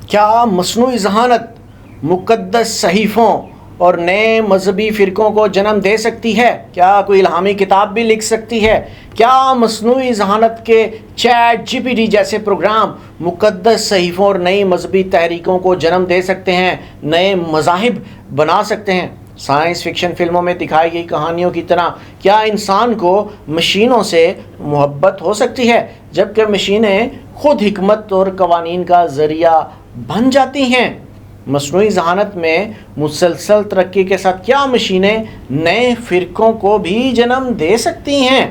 کیا مصنوعی ذہانت مقدس صحیفوں اور نئے مذہبی فرقوں کو جنم دے سکتی ہے؟ کیا کوئی الہامی کتاب بھی لکھ سکتی ہے؟ کیا مصنوعی ذہانت کے چیٹ جی پی ٹی جیسے پروگرام مقدس صحیفوں اور نئی مذہبی تحریکوں کو جنم دے سکتے ہیں، نئے مذاہب بنا سکتے ہیں؟ سائنس فکشن فلموں میں دکھائی گئی کہانیوں کی طرح کیا انسان کو مشینوں سے محبت ہو سکتی ہے، جبکہ مشینیں خود حکمت اور قوانین کا ذریعہ بن جاتی ہیں؟ مصنوعی ذہانت میں مسلسل ترقی کے ساتھ کیا مشینیں نئے فرقوں کو بھی جنم دے سکتی ہیں؟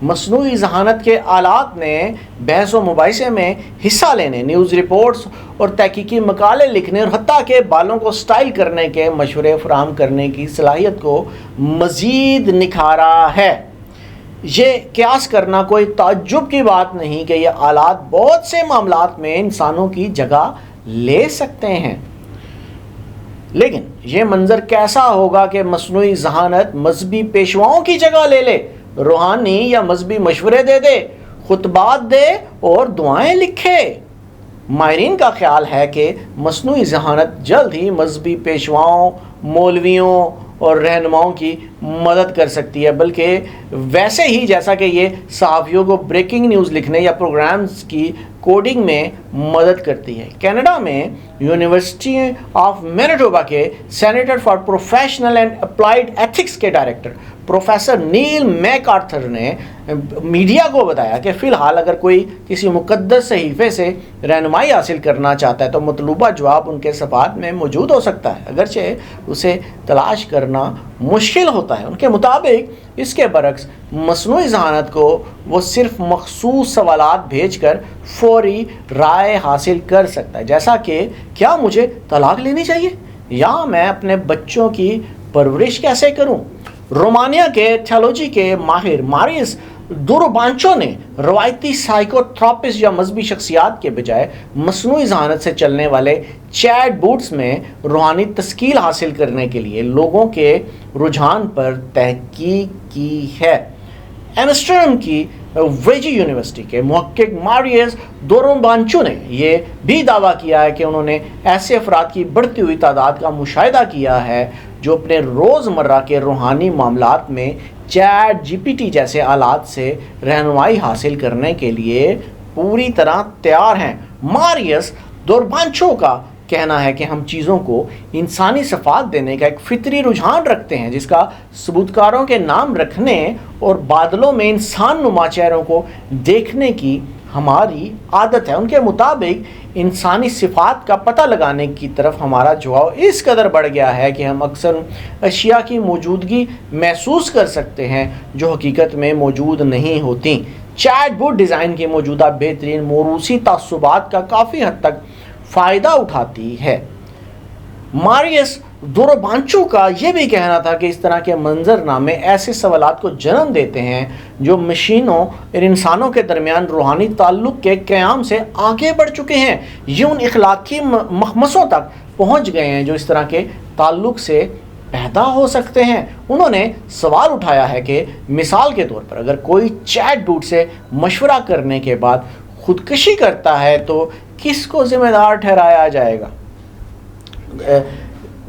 مصنوعی ذہانت کے آلات نے بحث و مباحثے میں حصہ لینے، نیوز رپورٹس اور تحقیقی مقالے لکھنے اور حتیٰ کہ بالوں کو سٹائل کرنے کے مشورے فراہم کرنے کی صلاحیت کو مزید نکھارا ہے۔ یہ قیاس کرنا کوئی تعجب کی بات نہیں کہ یہ آلات بہت سے معاملات میں انسانوں کی جگہ لے سکتے ہیں، لیکن یہ منظر کیسا ہوگا کہ مصنوعی ذہانت مذہبی پیشواؤں کی جگہ لے لے، روحانی یا مذہبی مشورے دے، خطبات دے اور دعائیں لکھے؟ ماہرین کا خیال ہے کہ مصنوعی ذہانت جلد ہی مذہبی پیشواؤں، مولویوں اور رہنماؤں کی مدد کر سکتی ہے، بلکہ ویسے ہی جیسا کہ یہ صحافیوں کو بریکنگ نیوز لکھنے یا پروگرامز کی کوڈنگ میں مدد کرتی ہے۔ کینیڈا میں یونیورسٹی آف مینیٹوبا کے centre for professional and applied ethics کے ڈائریکٹر پروفیسر نیل میک آرتھر نے میڈیا کو بتایا کہ فی الحال اگر کوئی کسی مقدس صحیفے سے رہنمائی حاصل کرنا چاہتا ہے تو مطلوبہ جواب ان کے صفحات میں موجود ہو سکتا ہے، اگرچہ اسے تلاش کرنا مشکل ہوتا ہے۔ ان کے مطابق اس کے برعکس مصنوعی ذہانت کو وہ صرف مخصوص سوالات بھیج کر فوری رائے حاصل کر سکتا ہے، جیسا کہ کیا مجھے طلاق لینی چاہیے یا میں اپنے بچوں کی پرورش کیسے کروں؟ رومانیہ کے تھیولوجی کے ماہر ماریس دوربانچو نے روایتی سائیکو تھراپسٹ یا مذہبی شخصیات کے بجائے مصنوعی ذہانت سے چلنے والے چیٹ بوٹس میں روحانی تشکیل حاصل کرنے کے لیے لوگوں کے رجحان پر تحقیق کی ہے۔ ایمسٹرڈیم کی ویجی یونیورسٹی کے محقق ماریس دوربانچو نے یہ بھی دعویٰ کیا ہے کہ انہوں نے ایسے افراد کی بڑھتی ہوئی تعداد کا مشاہدہ کیا ہے جو اپنے روزمرہ کے روحانی معاملات میں چیٹ جی پی ٹی جیسے آلات سے رہنمائی حاصل کرنے کے لیے پوری طرح تیار ہیں۔ ماریس دوربانچو کا کہنا ہے کہ ہم چیزوں کو انسانی صفات دینے کا ایک فطری رجحان رکھتے ہیں، جس کا ثبوتکاروں کے نام رکھنے اور بادلوں میں انسان نما چہروں کو دیکھنے کی ہماری عادت ہے۔ ان کے مطابق انسانی صفات کا پتہ لگانے کی طرف ہمارا جھکاؤ اس قدر بڑھ گیا ہے کہ ہم اکثر اشیاء کی موجودگی محسوس کر سکتے ہیں جو حقیقت میں موجود نہیں ہوتی۔ چیٹ بوٹ ڈیزائن کی موجودہ بہترین موروثی تعصبات کا کافی حد تک فائدہ اٹھاتی ہے۔ ماریس دوربانچو کا یہ بھی کہنا تھا کہ اس طرح کے منظر نامے ایسے سوالات کو جنم دیتے ہیں جو مشینوں اور انسانوں کے درمیان روحانی تعلق کے قیام سے آگے بڑھ چکے ہیں۔ یہ ان اخلاقی مخمصوں تک پہنچ گئے ہیں جو اس طرح کے تعلق سے پیدا ہو سکتے ہیں۔ انہوں نے سوال اٹھایا ہے کہ مثال کے طور پر اگر کوئی چیٹ بوٹ سے مشورہ کرنے کے بعد خودکشی کرتا ہے تو کس کو ذمہ دار ٹھہرایا جائے گا؟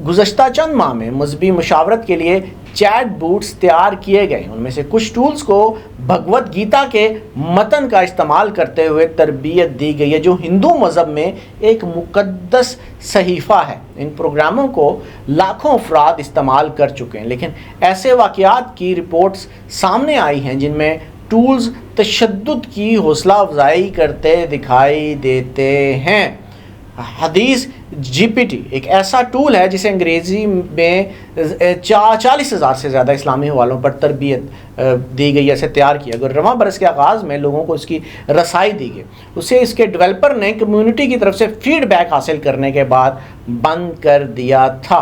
گزشتہ چند ماہ میں مذہبی مشاورت کے لیے چیٹ بوٹس تیار کیے گئے، ان میں سے کچھ ٹولز کو بھگوت گیتا کے متن کا استعمال کرتے ہوئے تربیت دی گئی ہے جو ہندو مذہب میں ایک مقدس صحیفہ ہے۔ ان پروگراموں کو لاکھوں افراد استعمال کر چکے ہیں، لیکن ایسے واقعات کی رپورٹس سامنے آئی ہیں جن میں ٹولز تشدد کی حوصلہ افزائی کرتے دکھائی دیتے ہیں۔ حدیث جی پی ٹی ایک ایسا ٹول ہے جسے انگریزی میں 40,000 سے زیادہ اسلامی حوالوں پر تربیت دی گئی، ایسے تیار کیا گیا۔ رواں برس کے آغاز میں لوگوں کو اس کی رسائی دی گئی، اسے اس کے ڈیولپر نے کمیونٹی کی طرف سے فیڈ بیک حاصل کرنے کے بعد بند کر دیا تھا۔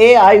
AI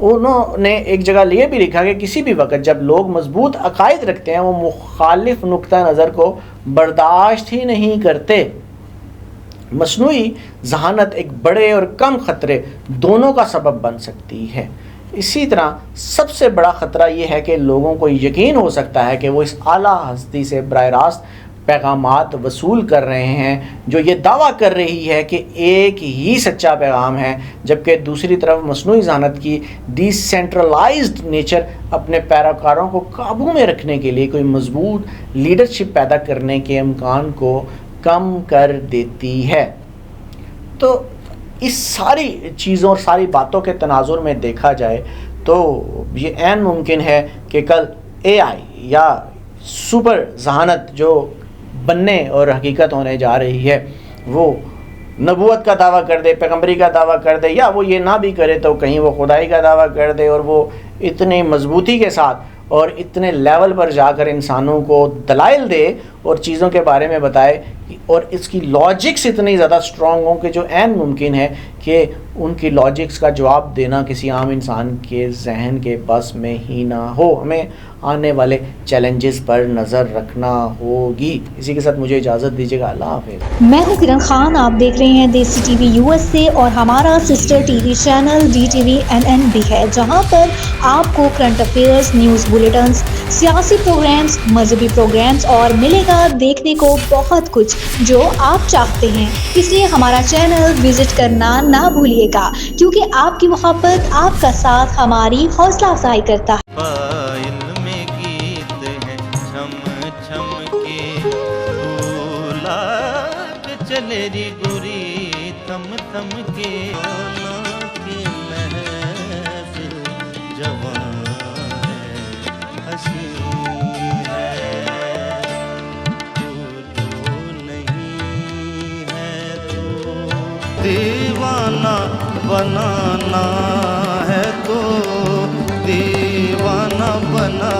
انہوں نے ایک جگہ یہ بھی لکھا کہ کسی بھی وقت جب لوگ مضبوط عقائد رکھتے ہیں وہ مخالف نقطہ نظر کو برداشت ہی نہیں کرتے۔ مصنوعی ذہانت ایک بڑے اور کم خطرے دونوں کا سبب بن سکتی ہے۔ اسی طرح سب سے بڑا خطرہ یہ ہے کہ لوگوں کو یقین ہو سکتا ہے کہ وہ اس اعلیٰ ہستی سے براہ راست پیغامات وصول کر رہے ہیں جو یہ دعویٰ کر رہی ہے کہ ایک ہی سچا پیغام ہے، جبکہ دوسری طرف مصنوعی ذہانت کی ڈی سینٹرلائزڈ نیچر اپنے پیروکاروں کو قابو میں رکھنے کے لیے کوئی مضبوط لیڈرشپ پیدا کرنے کے امکان کو کم کر دیتی ہے۔ تو اس ساری چیزوں اور ساری باتوں کے تناظر میں دیکھا جائے تو یہ عین ممکن ہے کہ کل اے آئی یا سپر ذہانت جو بننے اور حقیقت ہونے جا رہی ہے وہ نبوت کا دعویٰ کر دے، پیغمبری کا دعویٰ کر دے، یا وہ یہ نہ بھی کرے تو کہیں وہ خدائی کا دعویٰ کر دے، اور وہ اتنی مضبوطی کے ساتھ اور اتنے لیول پر جا کر انسانوں کو دلائل دے اور چیزوں کے بارے میں بتائے، اور اس کی لاجکس اتنی زیادہ سٹرونگ ہوں کہ جو عین ممکن ہے کہ ان کی لاجکس کا جواب دینا کسی عام انسان کے ذہن کے بس میں ہی نہ ہو۔ ہمیں آنے والے چیلنجز پر نظر رکھنا ہوگی۔ اسی کے ساتھ مجھے اجازت دیجیے گا، اللہ حافظ۔ میں ہوں کرن خان، آپ دیکھ رہے ہیں دیسی ٹی وی یو ایس سے، اور ہمارا sister T V channel DTV NN بھی ہے، جہاں پر آپ کو کرنٹ افیئرز، نیوز بلیٹنز، سیاسی پروگرامز، مذہبی پروگرامز اور ملے گا دیکھنے کو بہت کچھ جو آپ چاہتے ہیں۔ اس لیے ہمارا چینل وزٹ کرنا نہ بھولیے گا، کیونکہ آپ کی محبت، آپ کا ساتھ ہماری حوصلہ افزائی کرتا ہے۔ چلے ری گوری تھم تھم کے محفل جوان ہے، حسین ہے، تو نہیں ہے تو دیوانہ بنانا ہے، تو دیوانہ بنا